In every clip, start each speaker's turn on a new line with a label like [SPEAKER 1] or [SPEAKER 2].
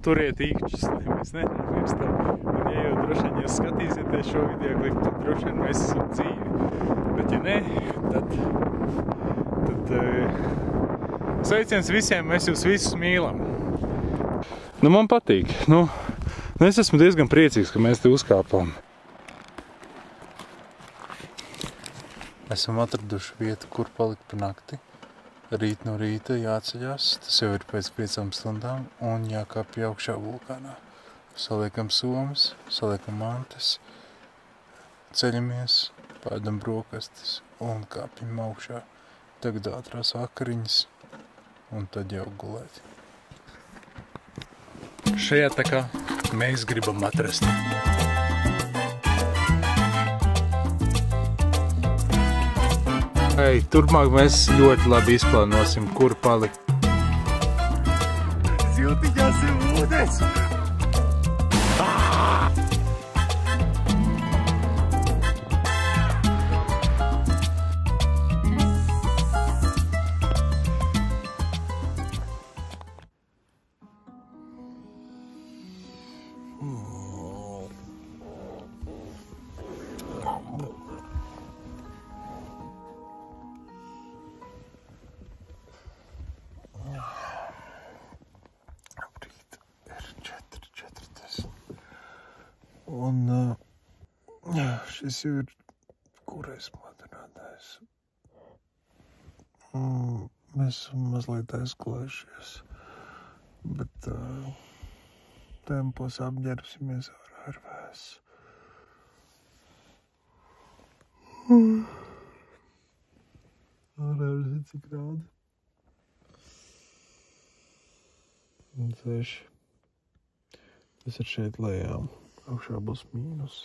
[SPEAKER 1] turiet īkšķus, lai mēs nenamirstam. Un ja jau droši vien jūs skatīsieties šo video klipu, tad droši vien mēs esam dzīvi. Bet ja ne, tad sveiciens visiem, mēs jūs visus mīlam. Nu, man patīk. Nu, es esmu diezgan priecīgs, ka mēs te uzkāpām. Esam atraduši vietu, kur palikt pa nakti. Rīt no rīta jāceļās, tas jau ir pēc 5 stundām, un jākāpj augšā vulkānā. Saliekam somas, saliekam mantas, ceļamies, pēdam brokastis un kāpjam augšā. Tagad ātrās vakariņas, un tad jau gulēt. Šajā takā mēs gribam atrast. Turpmāk mēs ļoti labi izplānosim, kur palikt. Siltiņās ir ūdens! Un šis jau ir kurais modernādājs. Mēs esam mazliet aizklājušies, bet tempos apģērbsimies ārā ar vēsu. Ārā ir cik grādi? 6. Tas ir šeit lejām. Augšā būs mīnus.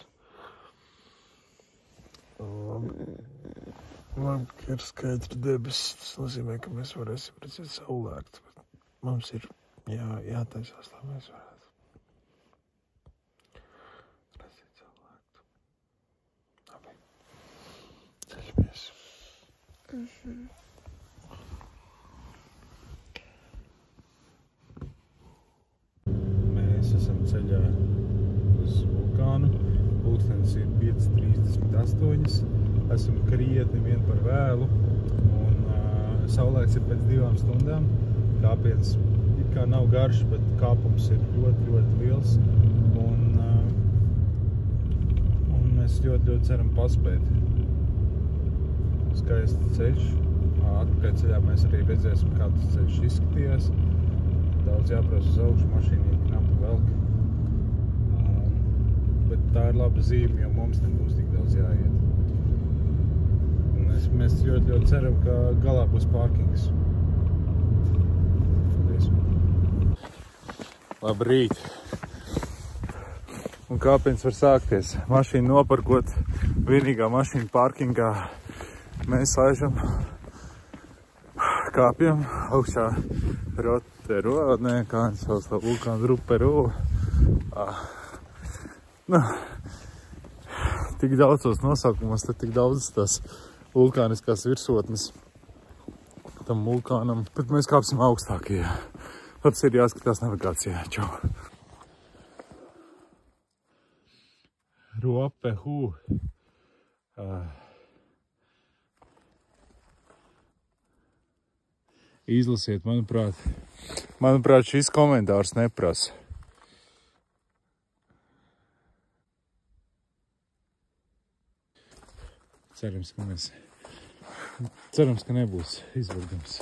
[SPEAKER 1] Labi, ka ir skaidri debesis. Tas nozīmē, ka mēs varēsim redzēt saulēktu. Mums ir jātaisās, lai mēs varētu redzēt saulēktu. Labi. Ceļamies. Mēs esam ceļā uz vulkānu. Pulkstenis ir 5:38. Esam krietni vien par vēlu. Un saulēkts ir pēc 2 stundām. Kāpiens it kā nav garš, bet kāpums ir ļoti, ļoti liels. Un mēs ļoti, ļoti ceram paspēt. Skaists ceļš. Atpakaļ ceļā mēs arī redzēsim, kā tas ceļš izskatījās. Daudz jābrauc uz augšu, mašīna ir knapi velk. Bet tā ir laba zīme, jo mums nebūs tik daudz jāiet. Un mēs ļoti, ļoti ceram, ka galā būs parkings. Paldies. Labrīt. Un kāpiens var sākties. Mašīna noparkot, vienīgā mašīna parkingā. Mēs laižam, kāpjam augšā Rotero, kā viņš sauc tā vulkāna Rupero. Nu, tik daudzos nosaukumos, tad tik daudz tās vulkāniskās virsotnes tam vulkānam, bet mēs kāpsim augstākajā. Pats ir jāskatās navigācijā. Čau! Ropehu. Izlasiet, manuprāt, šis komentārs neprasa. Cerams, ka nebūs izvērgums.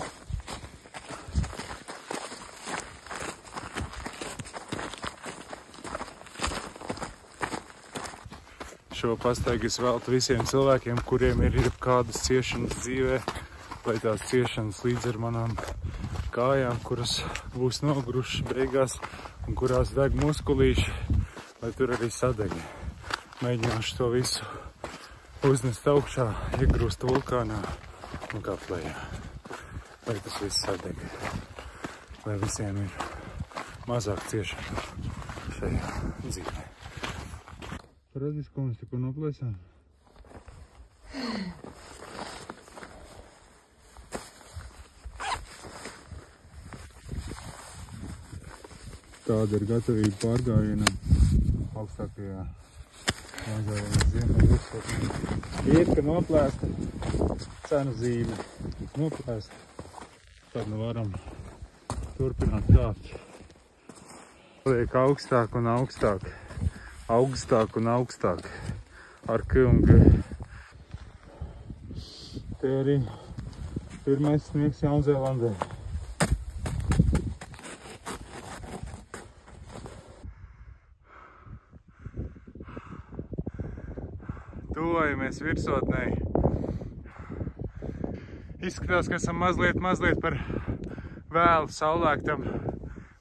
[SPEAKER 1] Šo pastaigu es veltu visiem cilvēkiem, kuriem ir kādas ciešanas dzīvē, lai tās ciešanas līdz ar manām kājām, kuras būs nogrušas beigās un kurās deg muskulīši, lai tur arī sadeg. Mēģināšu to visu uznest augšā, iegrūst vulkānā un kāpt lejā. Lai tas viss sadeg. Lai visiem ir mazāk ciešanu šajā dzīvē. Parādīs, ko mēs tikko noplēsām? Tāda ir gatavība pārgājienam augstākajā Jāņzēlēnas ziemeļu virsotnē. Ietka noplēsta, cenu zīme noplēsta. Tad nu varam turpināt kāpt. Liek augstāk un augstāk, augstāk un augstāk ar K un G. Te arī pirmais sniegs Jaunzēlandē. Tuvojamies virsotnei. Izskatās, ka esam mazliet par vēlu saulēktam,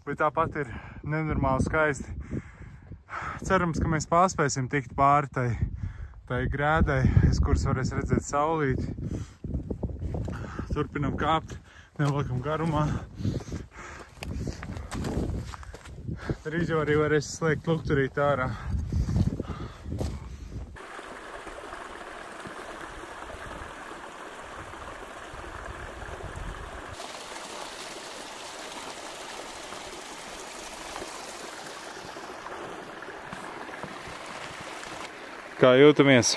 [SPEAKER 1] bet tāpat ir nenormāli skaisti. Cerams, ka mēs paspēsim tikt pāri tai grēdai, aiz kuras varēs redzēt saulīti. Turpinam kāpt, neliekam garumā. Drīz jau arī varēs slēgt lukturīt ārā. Kā jūtamies?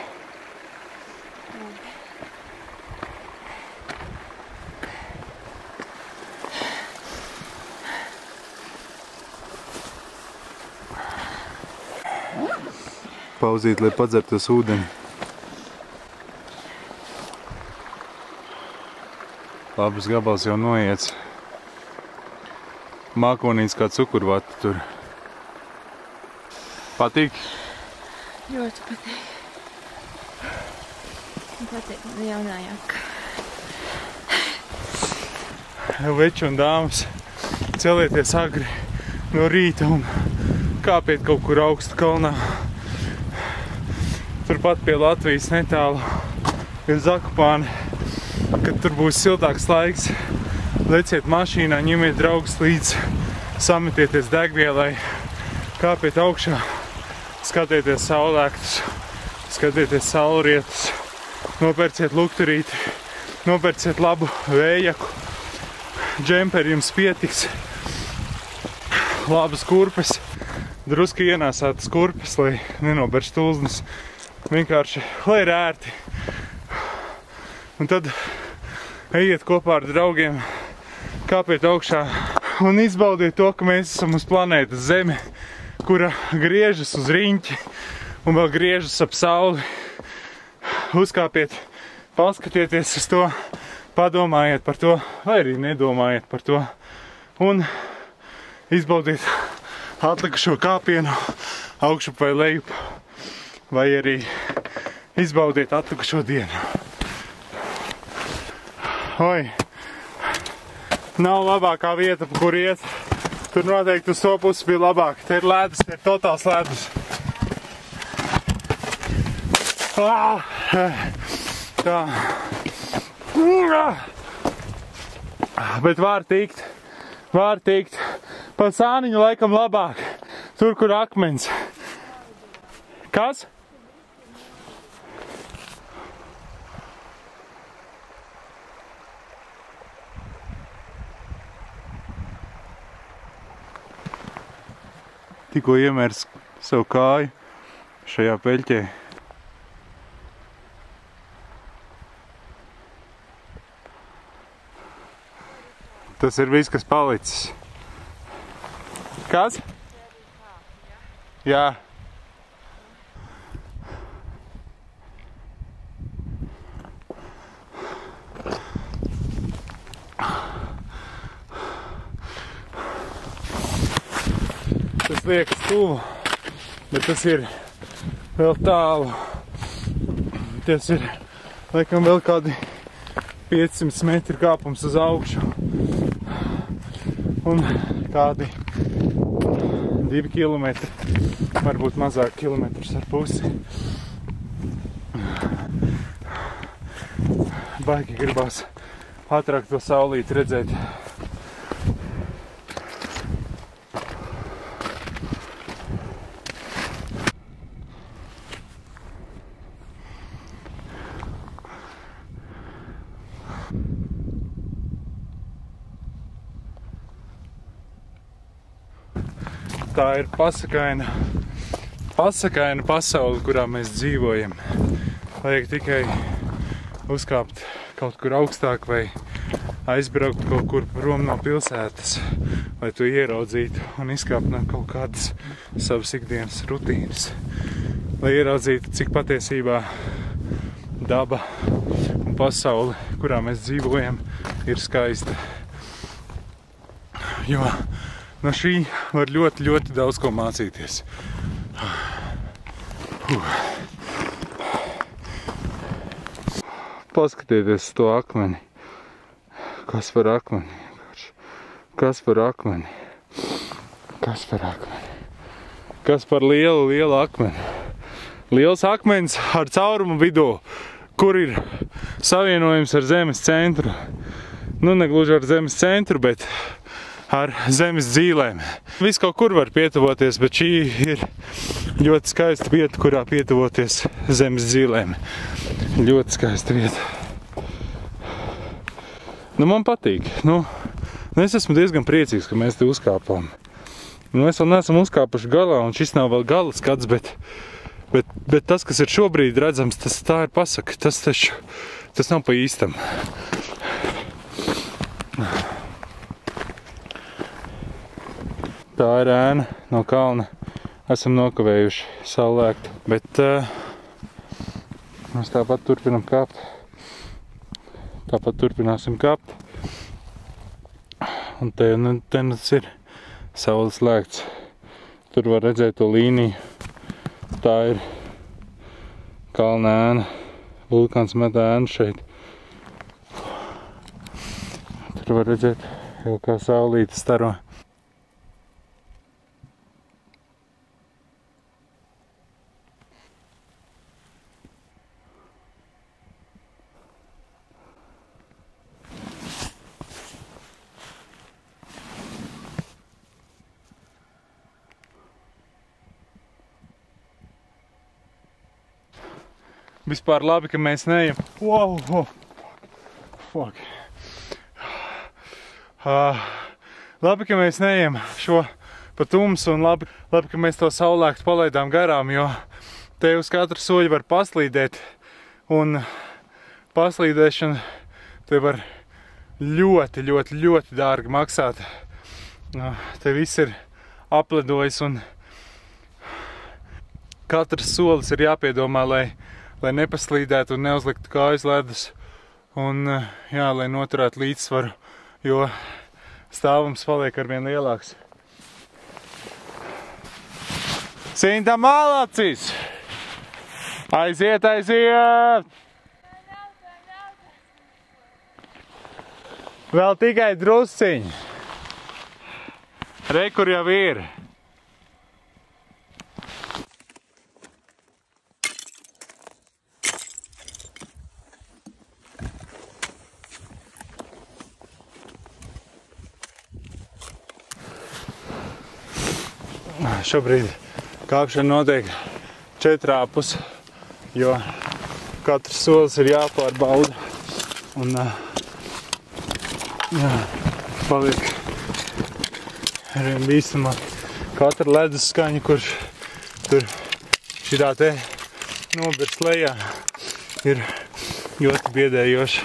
[SPEAKER 1] Pauzīt, lai padzertos ūdeni. Labs gabals jau noiets. Mākonīts kā cukurvata tur. Patīk?
[SPEAKER 2] Ļoti patīk. Patīk man jaunā jaka.
[SPEAKER 1] Veči un dāmas, celieties agri no rīta un kāpiet kaut kur augstu kalnā. Turpat pie Latvijas netālu ir Zakopāne. Kad tur būs siltāks laiks, leciet mašīnā, ņemiet draugus līdzi, sametieties degvielai, kāpiet augšā. Skatieties saulēktus, skatieties saulrietus, nopērciet lukturīti, nopērciet labu vējaku, džemperi jums pietiks, labas kurpes, druski ienāsātas kurpes, lai nenoberš tulznes, vienkārši, lai ir ērti. Un tad ejiet kopā ar draugiem, kāpiet augšā un izbaudiet to, ka mēs esam uz planētas Zemi, kura griežas uz riņķi un vēl griežas ap sauli. Uzkāpiet, paskatieties uz to, padomājiet par to, vai arī nedomājiet par to. Un izbaudiet atlikušo kāpienu augšup vai lejup, vai arī izbaudiet atlikušo dienu. Oi, nav labākā vieta, pa kur iet. Tur noteikti uz to pusi bija labāk. Te ir ledus, te ir totāls ledus. Tā. Bet var tikt. Pa sāniņu laikam labāk. Tur, kur akmens. Kas? Tikko iemērs savu kāju šajā peļķē. Tas ir viss, kas palicis. Kas? Jā. Tas liekas tuvu, bet tas ir vēl tālu. Tas ir, laikam, vēl kādi 500 metri kāpums uz augšu. Un kādi 2 kilometri, varbūt mazāk kilometrus ar pusi. Baigi gribās ātrāk to saulīti redzēt. Tā ir pasakaina pasaule, kurā mēs dzīvojam. Vajag tikai uzkāpt kaut kur augstāk vai aizbraukt kaut kur prom no pilsētas, lai to ieraudzītu un izkāpt no kaut kādas savas ikdienas rutīnas. Lai ieraudzītu, cik patiesībā daba un pasaule, kurā mēs dzīvojam, ir skaista. Jo no šī var ļoti, ļoti daudz ko mācīties. Paskatieties to akmeni. Kas par akmeni? Kas par akmeni? Kas par akmeni? Kas par lielu akmeni? Liels akmens ar caurumu vidū, kur ir savienojums ar zemes centru. Nu, negluži ar zemes centru, bet ar zemes dzīlēm. Viss kaut kur var pietuvoties, bet šī ir ļoti skaista vieta, kurā pietuvoties zemes dzīlēm. Ļoti skaista vieta. Nu, man patīk. Nu, es esmu diezgan priecīgs, ka mēs te uzkāpām. Nu, mēs vēl neesam uzkāpuši galā, un šis nav vēl gala skats, bet tas, kas ir šobrīd redzams, tā ir pasaka. Tas nav pa īstam. Tā ir ēna no kalna. Esam nokavējuši saulēktu, bet mēs tāpat turpinam kāpt. Tāpat turpināsim kāpt. Un te ir saules lēkts. Tur var redzēt to līniju. Tā ir kalna ēna. Vulkāns met ēnu šeit. Tur var redzēt jau kā saulīte staro. Vispār labi, ka mēs neejam. Wow, fuck. Labi, ka mēs neejam šo pa tumsu un labi, ka mēs to saulēktu palaidām garām, jo te uz katru soļu var paslīdēt un paslīdēšana te var ļoti, ļoti, ļoti dārgi maksāt. Te viss ir apledojis un katrs solis ir jāpiedomā, lai nepaslīdētu un neuzliktu kājas ledus un, jā, lai noturētu līdzsvaru, jo stāvums paliek arvien lielāks. Sinta malacis! Aiziet! Vēl tikai drusciņi. Re, kur jau ir. Šobrīd kāpšana notiek četrāpus, jo katrs solis ir jāpārbauda un jā, paliek arvien bīstamāk. Katra ledus skaņa, kurš tur šitā te nobirst lejā, ir ļoti biedējoša.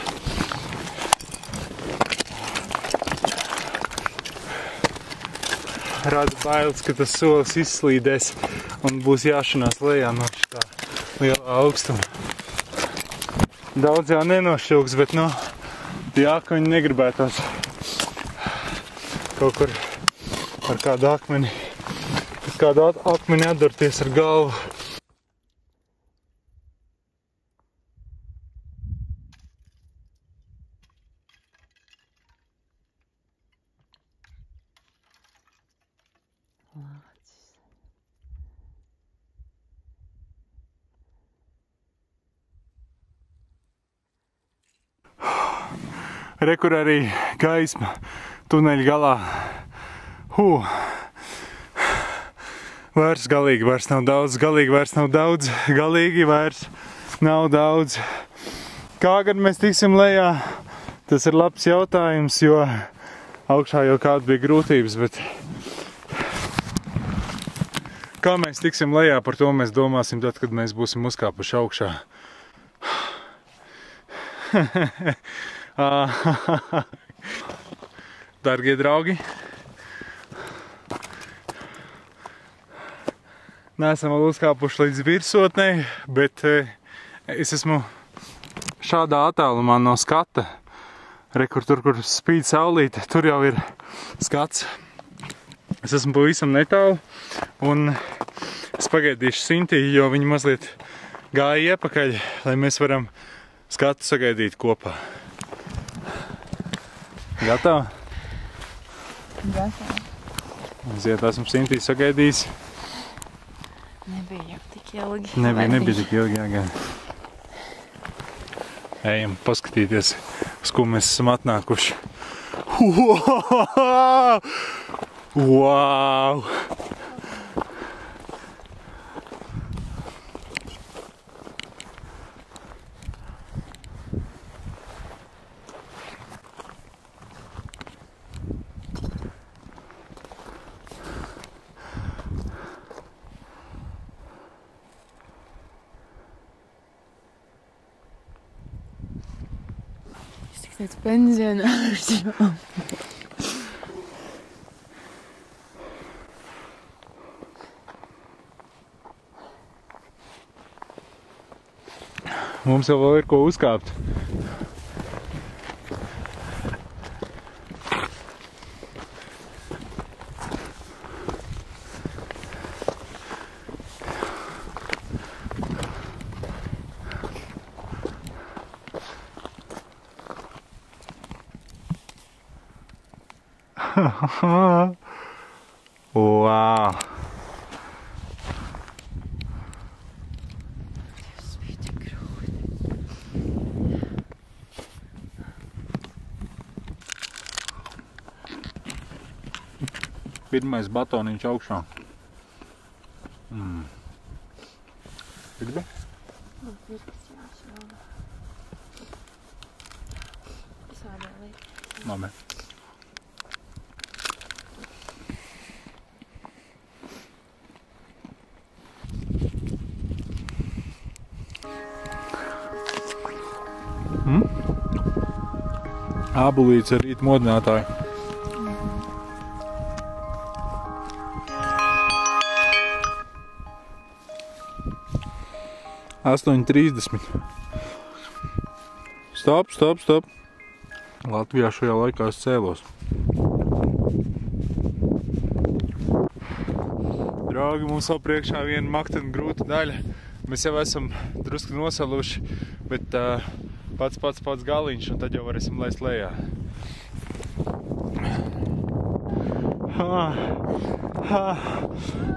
[SPEAKER 1] Rada bailes, ka tas solis izslīdēs un būs jāšanās lejā no šitā lielā augstuma. Daudz jau nenošķilgs, bet tie akmeņi negribētos kaut kur ar kādu akmeni atdurties ar galvu. Re, kur arī gaisma tuneļa galā. Galīgi vairs nav daudz. Kā gan mēs tiksim lejā? Tas ir labs jautājums, jo augšā jau kāda bija grūtības, bet Kā mēs tiksim lejā, par to mēs domāsim tad, kad mēs būsim uzkāpuši augšā. Dargie draugi, neesam vēl uzkāpuši līdz virsotnei, bet es esmu šādā attālumā no skata. Tur, kur spīd saulīte, tur jau ir skats. Es esmu pavisam netālu un es pagaidīšu Sintī, jo viņi mazliet gāja iepakaļ, lai mēs varam skatu sagaidīt kopā. Gatava?
[SPEAKER 2] Gatava.
[SPEAKER 1] Aiziet, esmu Sintī sagaidījis.
[SPEAKER 2] Nebija jau tik ilgi.
[SPEAKER 1] Nebija tik ilgi jāgaida. Ejam paskatīties, uz ko mēs esam atnākuši. Wow!
[SPEAKER 2] Es tik tāds pensionārs jau.
[SPEAKER 1] Mums jau vēl ir ko uzkāpt. Wow! Pirmais batoniņš augšā. Gribi? Labi. Ābolīts ar rīt modinātāju. 8:30. Stop. Latvijā šajā laikā es cēlos. Draugi, mums vēl priekšā viena maktena grūta daļa. Mēs jau esam drusku nosaluši, bet pats galiņš, un tad jau varēsim laist lejā.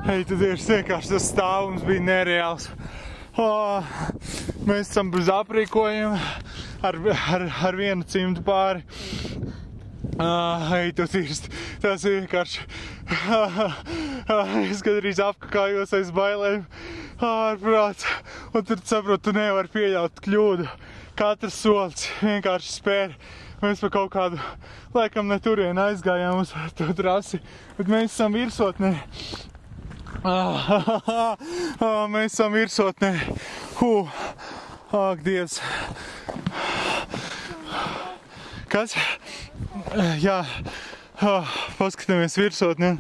[SPEAKER 1] Hei, tu Dievs, vienkārši tas stāvums bija nereāls. Mēs esam bez aprīkojuma ar vienu cimdu pāri. Hei, tu Dievs, tas vienkārši... Es gadrīz apkakājos aiz bailēm. Ārprāts. Un tad saprot, tu nevari pieļaut kļūdu. Katrs solis vienkārši spēr. Mēs pa kaut kādu, laikam ne turienu aizgājām uz to trasi, bet mēs esam virsotnē. Mēs esam virsotnē. Ak, Dievs. Kas? Jā. Paskatāmies virsotni.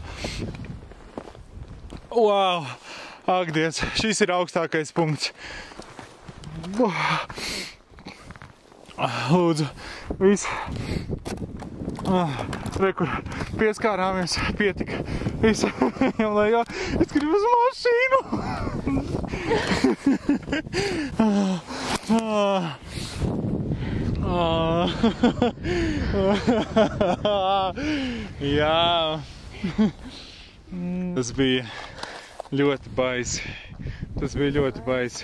[SPEAKER 1] Wow. Ak, Dievs. Šis ir augstākais punkts. Lūdzu, viss. Re, kur pieskārāmies, pietika. Viss. Lejā. Es gribu uz mašīnu. Jā. Tas bija ļoti baisi. Tas bija ļoti baisi.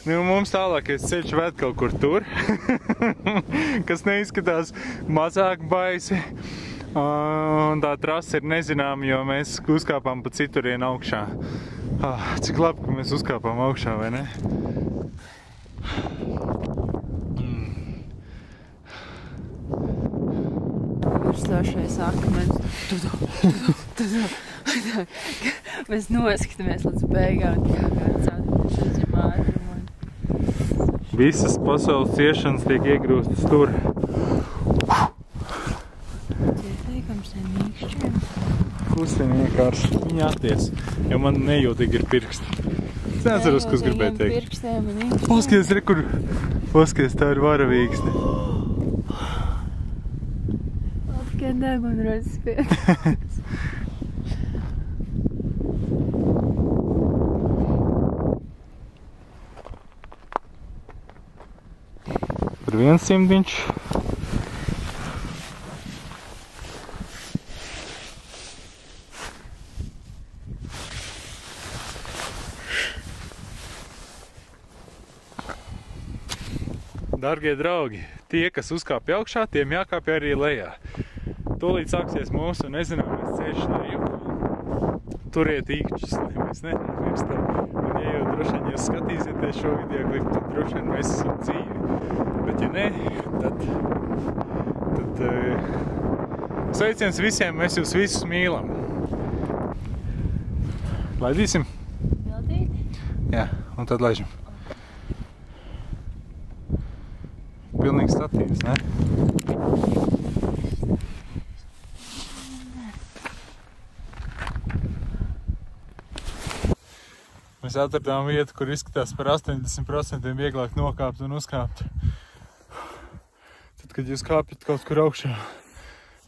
[SPEAKER 1] Nu, mums tālākais ceļš ved kaut kur tur, kas neizskatās mazāk baisi. Un tā trasa ir nezināma, jo mēs uzkāpām pa citurienu augšā. Cik labi, ka mēs uzkāpām augšā, vai ne?
[SPEAKER 2] Virstošais akmens. Mēs noskatāmies līdz beigām, kāds atgriežas ātrumu.
[SPEAKER 1] Visas pasaules ciešanas tiek iegrūstas tur.
[SPEAKER 2] Ieteikums ir mīkšķiem.
[SPEAKER 1] Kustini vienkārši viņi atties, jo man nejūtīgi ir pirksti. Es neatceros, ko es gribēju teikt.
[SPEAKER 2] Pirkstiem un īkšķiem.
[SPEAKER 1] Paskaties, re, kur... Paskaties, tā ir varavīksne.
[SPEAKER 2] Tikai degunrodas spiet.
[SPEAKER 1] Tur viens simtiņš. Dargie draugi, tie, kas uzkāpja augšā, tiem jākāpja arī lejā. Tūlīt sāksies mūsu nezināmais ceļš leju. Turiet īkšķus, lai mēs nenomirstam. Un ja jau droši vien jūs skatīsieties šo video klipu, tad droši vien mēs esam dzīvi. Bet ja ne, tad sveiciens visiem, mēs jūs visus mīlam. Laidīsim?
[SPEAKER 2] Pildīt?
[SPEAKER 1] Jā, un tad laižam. Pilnīgi statīvs, ne? Mēs atradām vietu, kur izskatās par 80% vieglāk nokāpt un uzkāpt. Tad, kad jūs kāpjat kaut kur augšā,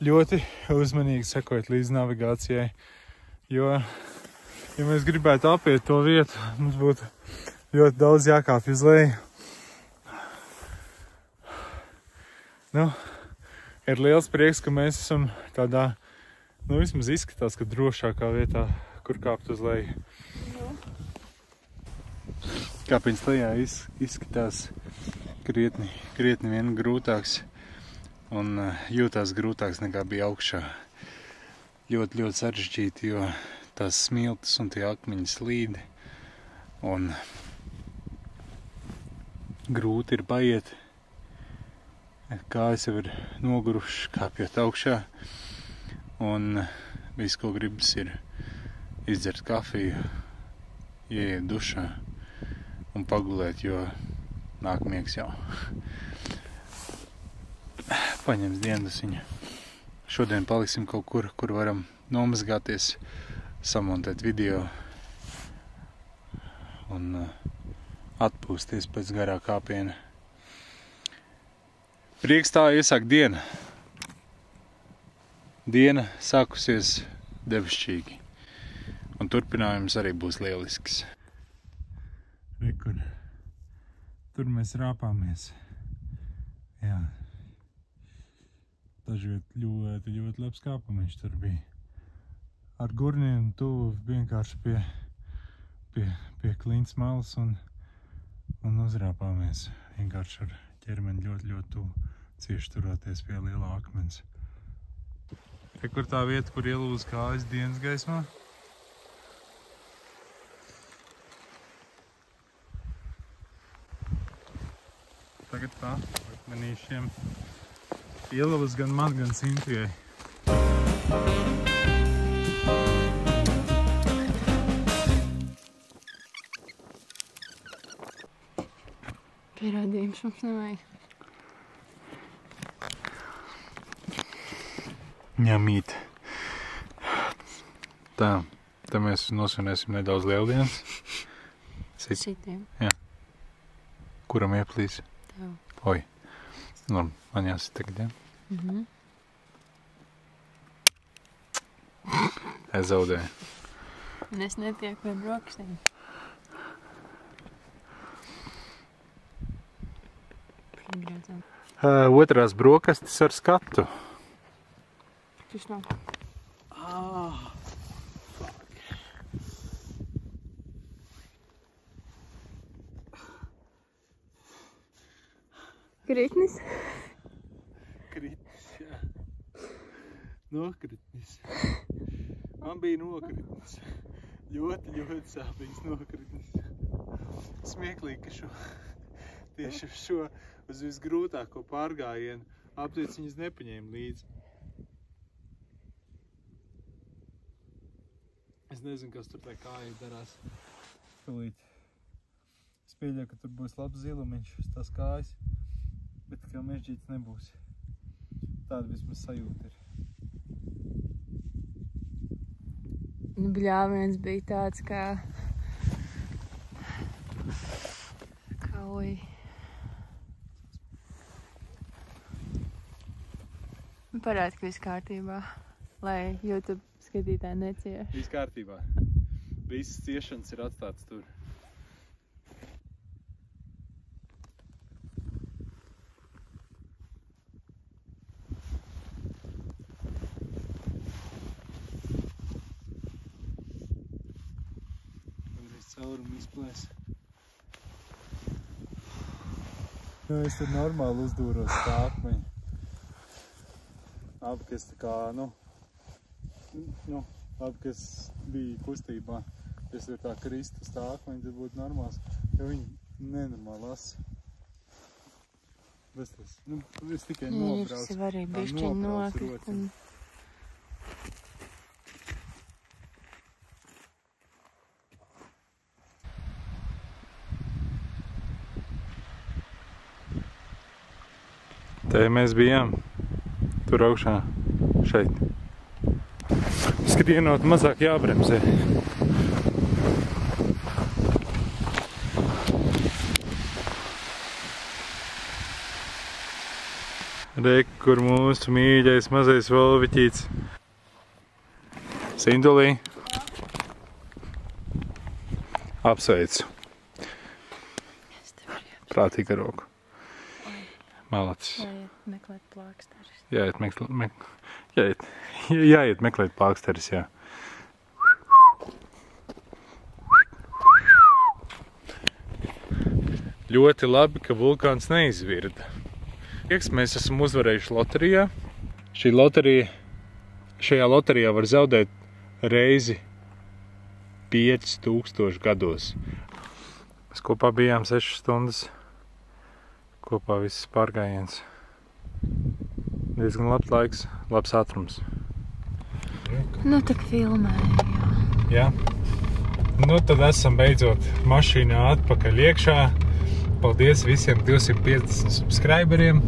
[SPEAKER 1] ļoti uzmanīgi sekojiet līdz navigācijai. Jo, ja mēs gribētu apiet to vietu, mums būtu ļoti daudz jākāpj uz leju. Nu, ir liels prieks, ka mēs esam tādā, nu vismaz izskatās, ka drošākā vietā, kur kāpt uz leju. Kāpiens lejā izskatās krietni vien grūtāks un jūtās grūtāks nekā bija augšā. Ļoti sarežģīti, jo tās smiltis un tie akmeņi slīd un grūti ir paiet. Kājas jau ir nogurušas, kāpjot augšā, un viss, ko gribas, ir izdzert kafiju, ieiet dušā un pagulēt, jo nāk miegs jau. Paņems diendusiņu. Šodien paliksim kaut kur, kur varam nomazgāties, samontēt video un atpūsties pēc garā kāpiena. Prieks tā iesāk diena. Diena sākusies debesšķīgi. Un turpinājums arī būs lielisks. Rekur. Tur mēs rāpāmies. Jā. Dažviet ļoti labs kāpumiņš tur bija. Ar gurniem tuvu vienkārši pie klints malas un uzrāpāmies. Vienkārši ar ķermeni ļoti tuvu. Cieši turoties pie lielā akmens. Kur tā vieta, kur ielūz kājas dienas gaismā? Tagad tā, akmenīšiem ielūz gan man, gan Sintijai.
[SPEAKER 2] Pierādījums mums nevajag.
[SPEAKER 1] Ņemīt. Tā, te mēs nosvinēsim nedaudz lieldienas.
[SPEAKER 2] Šitiem.
[SPEAKER 1] Jā. Kuram ieplīs?
[SPEAKER 2] Tev.
[SPEAKER 1] Oi. Nu, man jāsit tagad, jā? Es zaudēju.
[SPEAKER 2] Un es netieku pie brokastiem.
[SPEAKER 1] Otrās brokastis ar skatu.
[SPEAKER 2] Tas nav.
[SPEAKER 1] Fuck.
[SPEAKER 2] Kritnis?
[SPEAKER 1] Kritnis, jā. Nokritnis. Man bija nokritnis. Ļoti sāpīgs nokritnis. Smieklīgi, ka tieši šo uz visgrūtāko pārgājienu aptieciņas nepaņēma līdzi. Es nezinu, kas tur tā kāja darās. Tūlīt. Es pieļauju, ka tur būs labs zilumiņš uz tās kājas, bet kā mežģīts nebūs. Tāda vismaz sajūta ir.
[SPEAKER 2] Nu, bļāviens bija tāds kā oj. Parādi, ka viss kārtībā, lai YouTube skatītāji necieš.
[SPEAKER 1] Viss kārtībā. Visas ciešanas ir atstātas tur. Vēlreiz caurumu izplēs. Es tur normāli uzdūros tā akmeņu. Labi, ka es tā kā, labi, ka es biju kustībā. Es tur tā kristu uz tā akmeņu, tad būtu normāls, jo viņi nenormāli lasa. Es tikai nobraucu.
[SPEAKER 2] Viņš ir arī bišķiņ nokrist.
[SPEAKER 1] Te mēs bijām, tur augšā, šeit. Skrienot mazāk jābremzē. Re, kur mūsu mīļais mazais volviķīts. Sindulī. Apsveicu. Prātīga roku. Malacis.
[SPEAKER 2] Jāiet meklēt plāksteris.
[SPEAKER 1] Jāiet meklēt plāksteris, jā. Ļoti labi, ka vulkāns neizvirda. Mēs esam uzvarējuši loterijā. Šajā loterijā var zaudēt reizi 5000 gados. Mēs kopā bijām 6 stundas. Kopā viss pārgājiens. Diezgan labs laiks, labs ātrums.
[SPEAKER 2] Nu, tak filmēju,
[SPEAKER 1] jā. Nu, tad esam beidzot mašīnā atpakaļ iekšā. Paldies visiem 250 subscriberiem.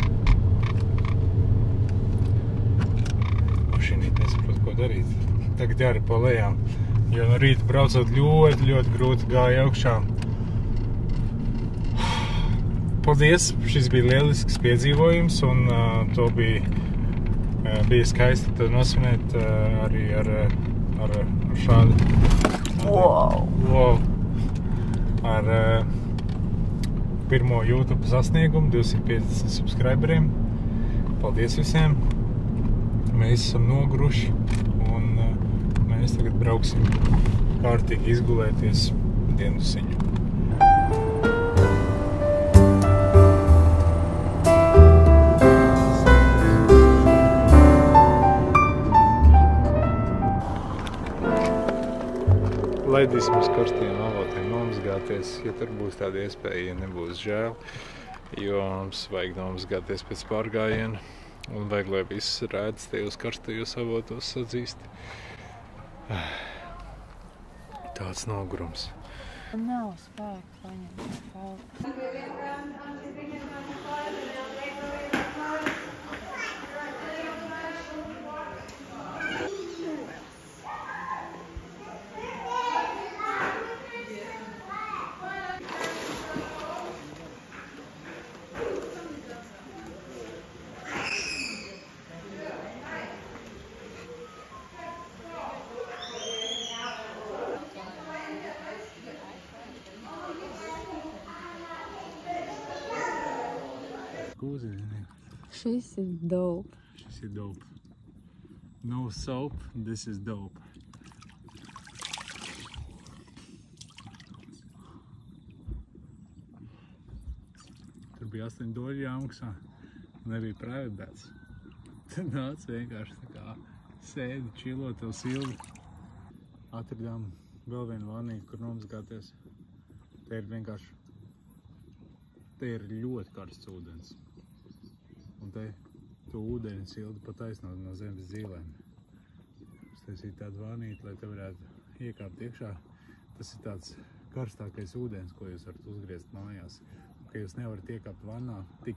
[SPEAKER 1] Mašīnīt nesaprot, ko darīt. Tagad jāripo lejām, jo no rīta braucot ļoti grūti gāja augšā. Paldies! Šis bija lielisks piedzīvojums un to bija skaisti to nosvinēt arī ar šādu. Wow! Ar pirmo YouTube sasniegumu 250 subscriberiem. Paldies visiem! Mēs esam noguruši un mēs tagad brauksim kārtīgi izgulēties diendusiņu. Laidīsim uz karstiem avotiem nomazgāties, ja tur būs tāda iespēja, ja nebūs žēl, jo mums vajag nomazgāties pēc pārgājiena un vajag, lai viss redz tajos karstajos avotos sadzīst. Tāds nogurums.
[SPEAKER 2] Nav spēku paņemt palku. Šis ir dope.
[SPEAKER 1] Šis ir dope. No soap, this is dope. Tur bija 8 doļi jāmaksā. Nebija private beds. Tad nāc vienkārši tā kā sēdi, čilo tev sildi. Atradām vēl vienu vannīti, kur nomazgāties. Te ir vienkārši, te ir ļoti karsts ūdens. Un te tu ūdeni sildi pa taisnot no zemes zīlēm. Uztaisīt tādu vannīti, lai te varētu iekāpt iekšā. Tas ir tāds karstākais ūdens, ko jūs varat uzgriezt mājās. Ka jūs nevarat iekāpt vannā, tik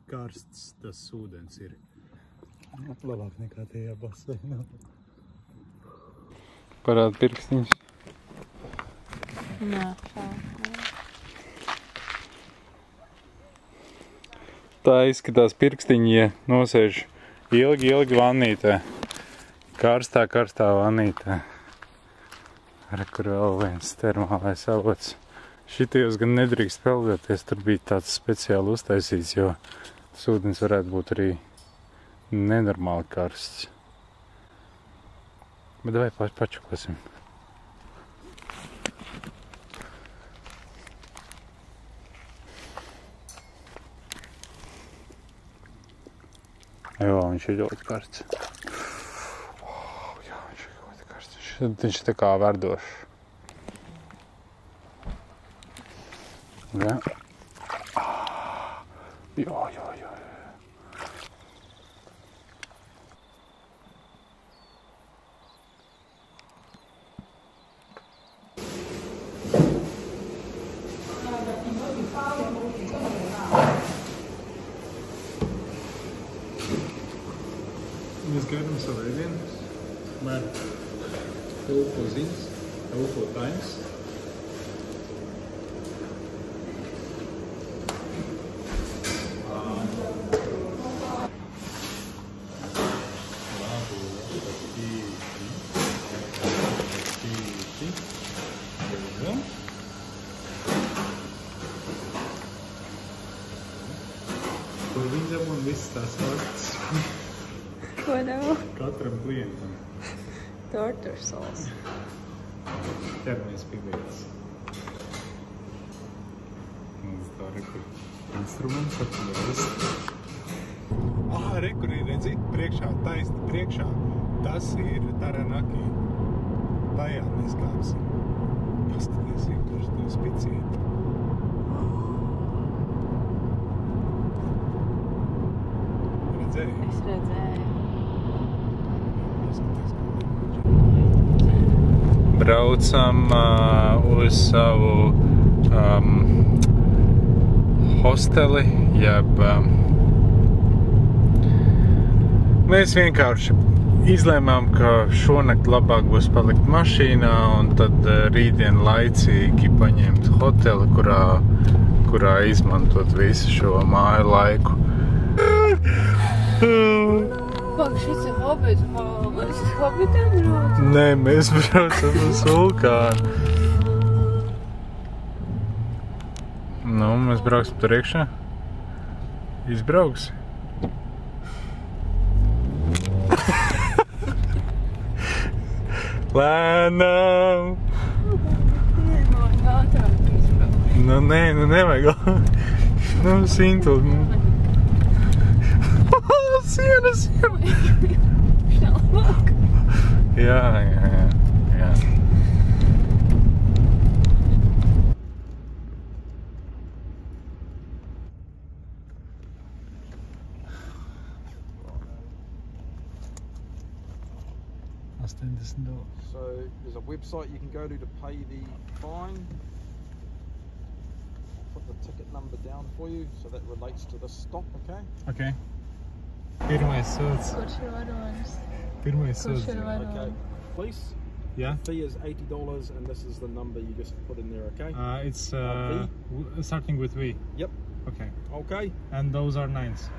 [SPEAKER 1] karsts tas ūdens ir. Labāk nekā tajā baseinā. Parāda pirkstiņus.
[SPEAKER 2] Nā,
[SPEAKER 1] Tā izskatās pirkstiņi, ja nosēž ilgi vannītē. Karstā vannītē. Re, kur vēl viens termālais avots. Šitajos gan nedrīkst peldēties, tur bija tāds speciāli uztaisīts, jo tas ūdens varētu būt arī nenormāli karsts. Bet vai pačukosim. Jā, viņš ir ļoti karsts. Jā, viņš ir ļoti karsts. Viņš ir tā kā verdošs. Jā. Jā. Mēs gaidām savu ēdienu. Mēr UFO ziņas, UFO Times. Kur viņi dabūna visas tās faktas?
[SPEAKER 2] Ko nav?
[SPEAKER 1] Katram klientam.
[SPEAKER 2] Torture sauce.
[SPEAKER 1] Ķermies pie vietas. Mums tā rekur instruments atvedas. Rekur ir, redzi, priekšā, taisni priekšā. Tas ir Taranaki. Tajā neskāpsim. Paskaties, tur to spiciet. Redzēji?
[SPEAKER 2] Es redzēju.
[SPEAKER 1] Braucam uz savu hosteli, jeb mēs vienkārši izlēmām, ka šonakt labāk būs palikt mašīnā un tad rītdien laicīgi paņemt hoteli, kurā izmantot visu šo māju laiku.
[SPEAKER 2] Pak, šis ir Hobbit hall. Mēs uz Hobbitiem braucam?
[SPEAKER 1] Nē, mēs braucam uz vulkānu. Nu, mēs brauksim tur iekšā. Izbrauksi. Lēnām!
[SPEAKER 2] Nevajag ātrāk izbraukt.
[SPEAKER 1] Nu, nē, nevajag. Nu, sintuli. Siena!
[SPEAKER 2] Štālāk.
[SPEAKER 1] Jā. $80.
[SPEAKER 3] So there's a website you can go to pay the fine. I'll put the ticket number down for you, so that relates to this stop, okay?
[SPEAKER 1] Okay. Pirmais sods.
[SPEAKER 2] Kurš ir varonis?
[SPEAKER 1] Pirmais sods.
[SPEAKER 2] Kurš ir varonis?
[SPEAKER 3] Okay. Police.
[SPEAKER 1] Yeah.
[SPEAKER 3] The fee is $80, and this is the number you just put in there, okay?
[SPEAKER 1] It's starting with V.
[SPEAKER 3] Yep.
[SPEAKER 1] Okay.
[SPEAKER 3] Okay.
[SPEAKER 1] And those are 9s.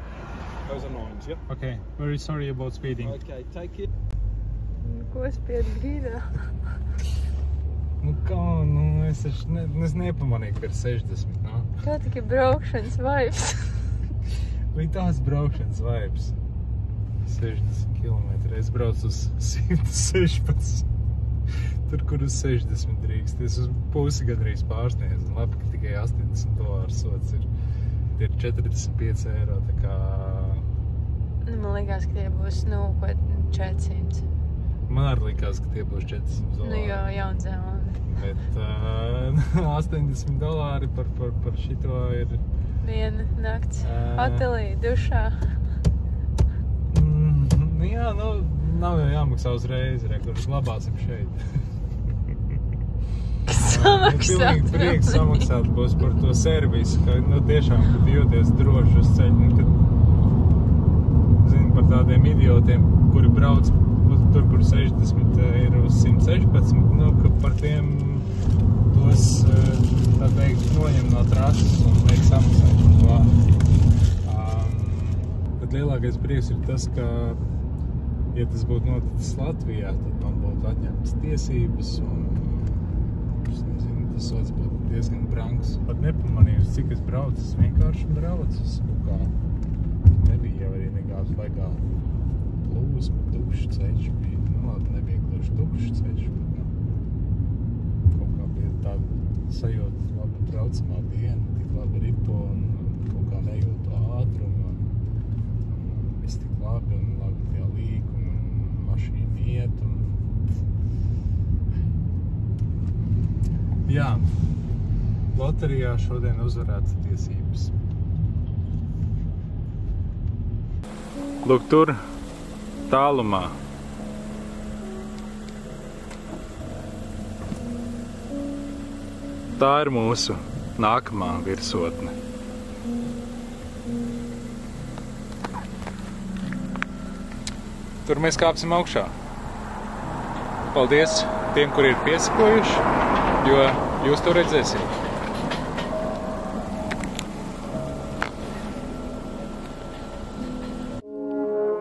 [SPEAKER 3] Those are 9s. Yep.
[SPEAKER 1] Okay. Very sorry about speeding.
[SPEAKER 3] Okay. Take care.
[SPEAKER 2] Ko spied grīdā?
[SPEAKER 1] Nu kā, es nepamanīju, ka ir 60, no?
[SPEAKER 2] Kā tikai braukšanas vibes?
[SPEAKER 1] Vai tās braukšanas vibes? 60 km. Es braucu uz 116. Tur, kur uz 60 drīkst. Es uz pusi gadrīz pārsniedzu. Labi, ka tikai $80 sods ir 45 eiro, tā kā...
[SPEAKER 2] Man liekas, ka tie būs, ko 400.
[SPEAKER 1] Man arī likās, ka tie būs $400.
[SPEAKER 2] Nu jā, Jaunzēlandi.
[SPEAKER 1] Bet $80 par šito ir...
[SPEAKER 2] Viena nakts hotelī, dušā.
[SPEAKER 1] Nu jā, nav jau jāmaksā uzreiz, kurš glabāsim šeit.
[SPEAKER 2] Samaksāt.
[SPEAKER 1] Pilnīgi prieks samaksāt būs par to servisu, ka, tiešām, kad jūties droši uz ceļu, kad, zini, par tādiem idiotiem, kuri brauc tur, kur 60 ir uz 116, ka par tiem tos, tā teikt, noņem no trases un vajag samaksāt par to. Bet lielākais prieks ir tas, ka, ja tas būtu noticis Latvijā, tad man būtu atņemtas tiesības un, es nezinu, tas sods būtu diezgan brangs. Pat nepamanījus, cik es braucu, es vienkārši braucu. Kā nebija jau arī nekāds baigā plūsma, tukšs ceļš bija. Labi, nebija gluži tukšs ceļš, bet, kaut kā bija tāda sajūta, labi braucamā diena, tik labi ripo un kaut kā nejūtu ātrumu. Viss tik labi un labi tie līkumi un mašīna iet un jā, loterijā šodien uzvarētas tiesības. Lūk, tur tālumā. Tā ir mūsu nākamā virsotne. Tur mēs kāpsim augšā. Paldies tiem, kuri ir piesakojuši, jo jūs to redzēsiet.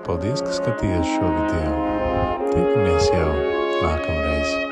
[SPEAKER 1] Paldies, ka skatījāties šo video. Tikamies jau nākamreiz.